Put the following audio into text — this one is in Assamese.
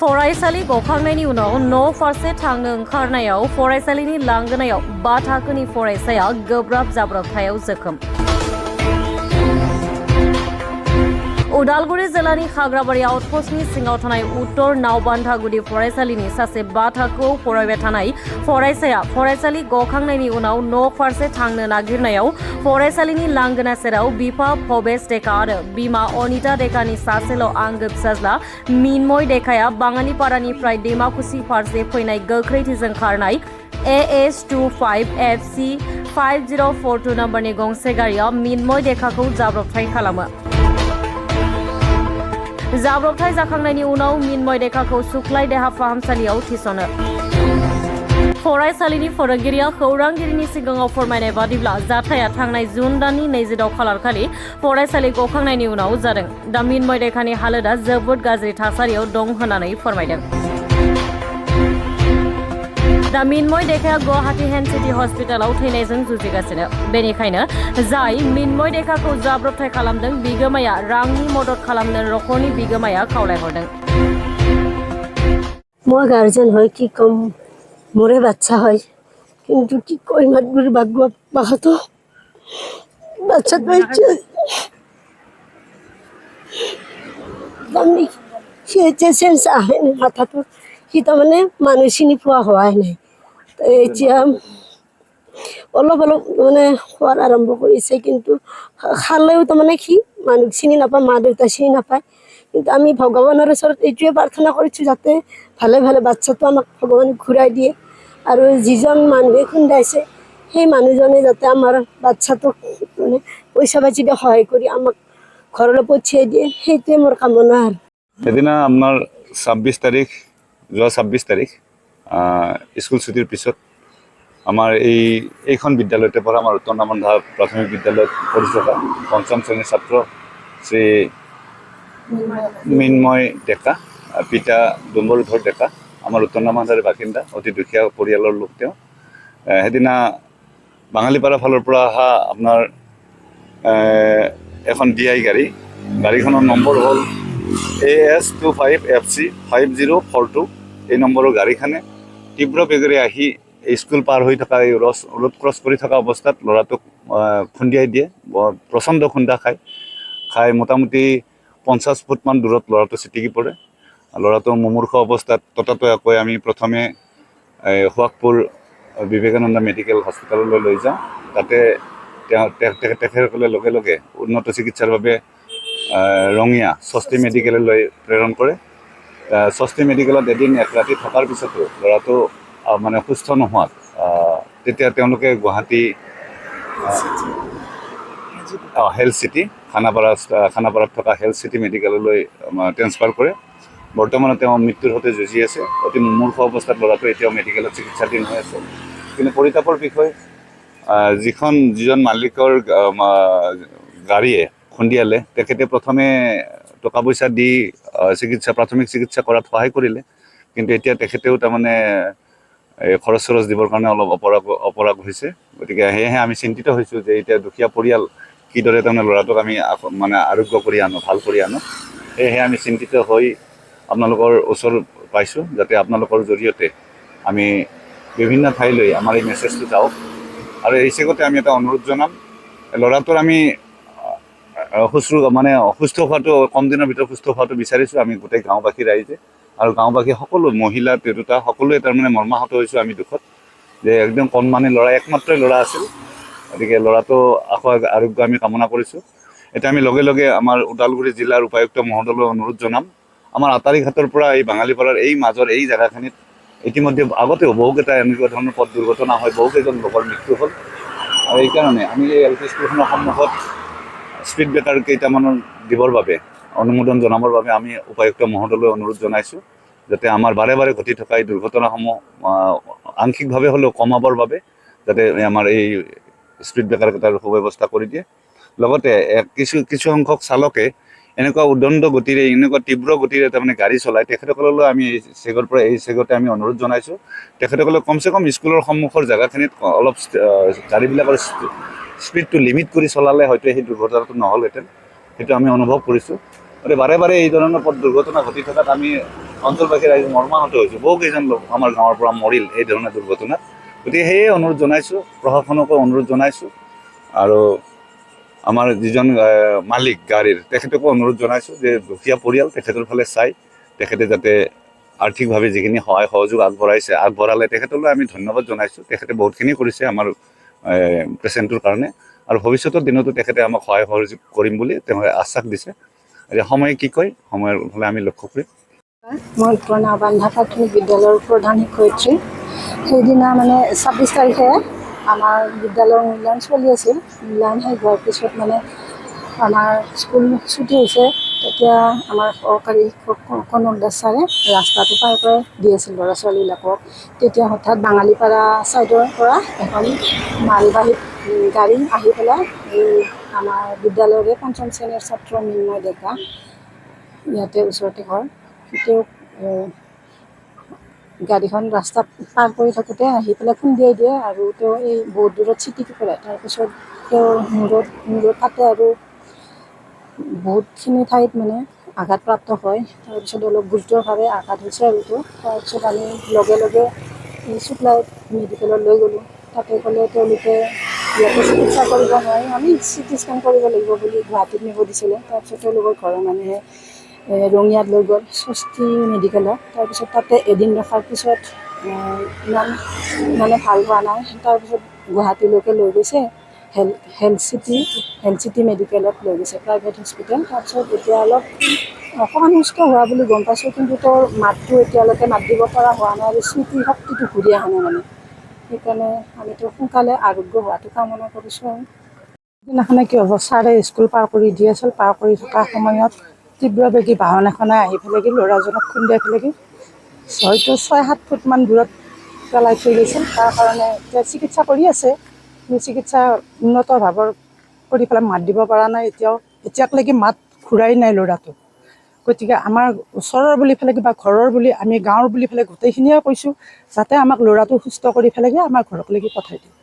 फरायसालि गखांनायनि उनाव न' फारसे थांनो ओंखारनायाव फरायसालिनि लांगोनायाव 5 थाखोनि फरायसाया गोब्राब जाब्रबथायाव जोखोम। उदालगुरि जिल्लानि खाग्राबारि आउटपस्टनि सिङाव थानाय उत्तर नावबान्धागुदि फरायसालिनि सासे 5 थाखोआव फरायबाय थानाय फरायसाया फरायसालि गखांनायनि उनाव न' फारसे थांनो नागिरनायाव फरायसालिनि लांगोना सेराव बिफा भबेश डेका आरो बिमा अनिता डेकानि सासेल' आंगो फिसाज्ला मिनमय डेकाया बाङालिपारानिफ्राय दैमाकुसि फारसे फैनाय गोख्रैथिजों खारनाय AS25FC 5042 नम्बरनि गंसे गारिया मिनमय डेकाखौ जाब्रबथाय खालामो। जाब्रबथाय जाखांनायनि उनाव मिनमय डेकाखौ सुख्लाय देहा फाहामसालियाव थिसनो। फरायसालिनि फोरोंगिरिया खौरांगिरिनि सिगाङाव फोरमायनाय बादिब्ला जाथाया थांनाय जुन दाननि 26 खालारखालि फरायसालि गखांनायनि उनाव जादों। दा मिनमय डेकानि हालोदा जोबोद गाज्रि थासारियाव दं होननानै फोरमायदों। दा मिनमय डेकाया गुवाहाटी हेल्थ सिटी हस्पिटालाव थैनायजों जुजिगासिनो। बेनिखायनो जाय मिनमय डेकाखौ जाब्रबथाय खालामदों बिगोमाया रांनि मदद खालामनो नखरनि बिगोमाया खावलायहरदों। মই গার্জেন হয় কি কম মোরে বাচ্চা হয় কিন্তু কি কই মাতগুর বাগবা বাহাতো বাচ্চা কইছে আমি সেছে সেন্স আহে না মাথাটো কি তো মানে মানুষিনি পোৱা হোৱাই নাই তো এতিয়া অলপ অলপ মানে খোৱাৰ আৰম্ভ কৰিছে কিন্তু খালেও তো মানে কি মানুহ চিনি নাপায় মা দেউতা চিনি নাপায় কিন্তু আমি ভগৱানৰ ওচৰত এইটোৱে প্ৰাৰ্থনা কৰিছোঁ যাতে ভালে ভালে বাচ্চাটো আমাক ভগৱানে ঘূৰাই দিয়ে আৰু যিজন মানুহে খুন্দাইছে সেই মানুহজনে যাতে আমাৰ বাচ্চাটোক মানে পইচা পাতি দি সহায় কৰি আমাক ঘৰলৈ পঠিয়াই দিয়ে সেইটোৱে মোৰ কামনা আৰু সেদিনা আপোনাৰ 26 তাৰিখ যোৱা 26 তাৰিখ স্কুল ছুটিৰ পিছত আমাৰ এইখন বিদ্যালয়তে পঢ়া আমাৰ উত্তৰ নামবান্ধা প্ৰাথমিক বিদ্যালয়ত পঢ়ি থকা 5ম শ্ৰেণীৰ ছাত্ৰ শ্ৰী মিনময় ডেকা পিতা ডুম্বৰুধৰ ডেকা আমাৰ উত্তৰ নামবান্ধাৰ বাসিন্দা অতি দুখীয়া পৰিয়ালৰ লোক তেওঁ সেদিনা বাঙালিপাৰা ফালৰ পৰা অহা আপোনাৰ এখন DI গাড়ীখনৰ নম্বৰ হ'ল AS25FC 5042 এই নম্বৰৰ গাড়ীখনে তীব্ৰ বেগেৰে আহি স্কুল পাৰ হৈ থকা এই ৰোড ক্ৰছ কৰি থকা অৱস্থাত ল'ৰাটোক খুন্দিয়াই দিয়ে প্ৰচণ্ড খুন্দা খাই মোটামুটি 50 ফুটমান দূৰত ল'ৰাটো ছিটিকি পৰে ল'ৰাটো মুমূৰ্ষ অৱস্থাত ততাতৈয়াকৈ আমি প্ৰথমে সোৱাগপুৰ বিবেকানন্দ মেডিকেল হস্পিটেললৈ লৈ যাওঁ তাতে তেখেতসকলে লগে লগে উন্নত চিকিৎসাৰ বাবে ৰঙিয়া স্বস্তি মেডিকেললৈ প্ৰেৰণ কৰে স্বস্তি মেডিকেলত এদিন এক ৰাতি থকাৰ পিছতো ল'ৰাটো মানে সুস্থ নোহোৱাত তেতিয়া তেওঁলোকে গুৱাহাটী হেল্থ চিটি খানাপাৰাত থকা হেল্থ চিটি মেডিকেললৈ ট্ৰেন্সফাৰ কৰে বৰ্তমানে তেওঁ মৃত্যুৰ সৈতে যুঁজি আছে অতি মুমূৰ্ষ অৱস্থাত ল'ৰাটো এতিয়াও মেডিকেলত চিকিৎসাধীন হৈ আছে কিন্তু পৰিতাপৰ বিষয় যিজন মালিকৰ গাড়ীয়ে খুন্দিয়ালে তেখেতে প্ৰথমে টকা পইচা দি প্ৰাথমিক চিকিৎসা কৰাত সহায় কৰিলে কিন্তু এতিয়া তেখেতেও তাৰমানে খৰচ দিবৰ কাৰণে অলপ অপৰাগ হৈছে গতিকে সেয়েহে আমি চিন্তিত হৈছোঁ যে এতিয়া দুখীয়া পৰিয়াল কিদৰে তাৰমানে ল'ৰাটোক আমি মানে আৰোগ্য কৰি আনো ভাল কৰি আনো সেয়েহে আমি চিন্তিত হৈ আপোনালোকৰ ওচৰ পাইছোঁ যাতে আপোনালোকৰ জৰিয়তে আমি বিভিন্ন ঠাইলৈ আমাৰ এই মেছেজটো যাওক আৰু এই চেগতে আমি এটা অনুৰোধ জনাম ল'ৰাটোৰ আমি সুস্থ হোৱাটো কম দিনৰ ভিতৰত সুস্থ হোৱাটো বিচাৰিছোঁ আমি গোটেই গাঁওবাসী ৰাইজে আৰু গাঁওবাসী সকলো মহিলা তিৰোতা সকলোৱে তাৰমানে মৰ্মাহত হৈছোঁ আমি দুখত যে একদম কণমানি ল'ৰা একমাত্ৰই ল'ৰা আছিল গতিকে ল'ৰাটো আৰোগ্য আমি কামনা কৰিছোঁ এতিয়া আমি লগে লগে আমাৰ ওদালগুৰি জিলাৰ উপায়ুক্ত মহোদয়লৈ অনুৰোধ জনাম আমাৰ আটাৰীঘাটৰ পৰা এই বাঙালিপাৰাৰ এই মাজৰ এই জেগাখিনিত ইতিমধ্যে আগতেও বহুকেইটা এনেকুৱা ধৰণৰ পথ দুৰ্ঘটনা হয় বহুকেইজন লোকৰ মৃত্যু হ'ল আৰু এইকাৰণে আমি এই LP স্কুলখনৰ সন্মুখত স্পীড ব্ৰেকাৰ কেইটামানৰ দিবৰ বাবে অনুমোদন জনাবৰ বাবে আমি উপায়ুক্ত মহোদয়লৈ অনুৰোধ জনাইছোঁ যাতে আমাৰ বাৰে বাৰে ঘটি থকা এই দুৰ্ঘটনাসমূহ আংশিকভাৱে হ'লেও কমাবৰ বাবে যাতে আমাৰ এই স্পীড ব্ৰেকাৰ কেইটাৰ সুব্যৱস্থা কৰি দিয়ে লগতে কিছু সংখ্যক চালকে এনেকুৱা উদণ্ড গতিৰে এনেকুৱা তীব্ৰ গতিৰে তাৰমানে গাড়ী চলায় তেখেতসকললৈ আমি এই চেগতে আমি অনুৰোধ জনাইছোঁ তেখেতসকলে কমচে কম স্কুলৰ সন্মুখৰ জেগাখিনিত অলপ গাড়ীবিলাকৰ স্পীডটো লিমিট কৰি চলালে হয়তো সেই দুৰ্ঘটনাটো নহ'লহেঁতেন সেইটো আমি অনুভৱ কৰিছোঁ গতিকে বাৰে বাৰে এই ধৰণৰ পথ দুৰ্ঘটনা ঘটি থকাত আমি অঞ্চলবাসী ৰাইজ মৰ্মাহত হৈছোঁ। বহুকেইজন লোক আমাৰ গাঁৱৰ পৰা মৰিল এই ধৰণৰ দুৰ্ঘটনাত। গতিকে সেয়ে অনুৰোধ জনাইছোঁ, প্ৰশাসনকো অনুৰোধ জনাইছোঁ আৰু আমাৰ যিজন মালিক গাড়ীৰ তেখেতকো অনুৰোধ জনাইছোঁ যে দুখীয়া পৰিয়াল তেখেতৰ ফালে চাই তেখেতে যাতে আৰ্থিকভাৱে যিখিনি সহায় সহযোগ আগবঢ়ালে তেখেতলৈ আমি ধন্যবাদ জনাইছোঁ। তেখেতে বহুতখিনি কৰিছে আমাৰ পেচেণ্টটোৰ কাৰণে আৰু ভৱিষ্যতৰ দিনতো তেখেতে আমাক সহায় সহযোগ কৰিম বুলি তেওঁ আশ্বাস দিছে। এতিয়া সময়ে কি কয়, সময়ৰ ফালে আমি লক্ষ্য কৰিম। মই উত্তৰ নাওবান্ধা প্ৰাথমিক বিদ্যালয়ৰ প্ৰধান শিক্ষয়িত্ৰী। সেইদিনা মানে 26 তাৰিখে আমাৰ বিদ্যালয়ৰ মূল্যায়ন চলি আছিল। মূল্যায়ন শেষ হোৱাৰ পিছত মানে আমাৰ স্কুল ছুটি হৈছে। তেতিয়া আমাৰ সহকাৰী শিক্ষক কনক দাস ছাৰে ৰাস্তাটো পাৰ কৰাই দি আছিল ল'ৰা ছোৱালীবিলাকক। তেতিয়া হঠাৎ বাঙালীপাৰা ছাইডৰ পৰা এখন মালবাহী গাড়ী আহি পেলাই এই আমাৰ বিদ্যালয়ৰে 5ম শ্ৰেণীৰ ছাত্ৰ মৃন্ময় ডেকা, ইয়াতে ওচৰতে ঘৰ, তেওঁক গাড়ীখন ৰাস্তাত পাৰ কৰি থাকোঁতে আহি পেলাই খুন্দিয়াই দিয়ে আৰু তেওঁ এই বহুত দূৰত ছিটিকি পৰে। তাৰপিছত তেওঁৰ মূৰত ফাটে আৰু বহুতখিনি ঠাইত মানে আঘাতপ্ৰাপ্ত হয়। তাৰপিছত অলপ গুৰুতৰভাৱে আঘাত হৈছে আৰু তেওঁ। তাৰপিছত আমি লগে লগে চুকলাই মেডিকেলত লৈ গ'লোঁ। তাতে ক'লে তেওঁলোকে ইয়াতে চিকিৎসা কৰিব নোৱাৰি, আমি চিটি স্কেন কৰিব লাগিব বুলি গুৱাহাটীত নিব দিছিলে। তাৰপিছত তেওঁলোকৰ ঘৰৰ মানুহে ৰঙিয়াত লৈ গ'ল ষষ্ঠী মেডিকেলত। তাৰপিছত তাতে এদিন ৰখাৰ পিছত ইমান মানে ভাল হোৱা নাই। তাৰপিছত গুৱাহাটীলৈকে লৈ গৈছে, হেল্থ চিটি মেডিকেলত লৈ গৈছে, প্ৰাইভেট হস্পিটেল। তাৰপিছত এতিয়া অকণমান সুস্থ হোৱা বুলি গম পাইছোঁ, কিন্তু তেওঁৰ মাতটো এতিয়ালৈকে মাত দিব পৰা হোৱা নাই আৰু স্মৃতি শক্তিটো ঘূৰি অহা নাই মানে। সেইকাৰণে আমি তেওঁ সোনকালে আৰোগ্য হোৱাটো কামনা কৰিছোঁ। আৰু দিনাখনে কি হ'ব, ছাৰে স্কুল পাৰ কৰি দি আছিল। পাৰ কৰি থকা সময়ত তীব্ৰবেগী বাহন এখনে আহি পেলাই কি ল'ৰাজনক খুন্দিয়াই পেলাই কি হয়তো 6-7 ফুটমান দূৰত পেলাই থৈ গৈছিল। তাৰ কাৰণে এতিয়া চিকিৎসা কৰি আছে, কিন্তু চিকিৎসা উন্নত ভাৱৰ কৰি পেলাই মাত দিব পৰা নাই। এতিয়ালৈকে মাত ঘূৰাই নাই ল'ৰাটো। গতিকে আমাৰ ওচৰৰ বুলি পেলাই কিবা ঘৰৰ বুলি, আমি গাঁৱৰ বুলি পেলাই গোটেইখিনিয়ে কৈছোঁ যাতে আমাক ল'ৰাটো সুস্থ কৰি পেলাই আমাৰ ঘৰলৈকে পঠাই দিয়ে।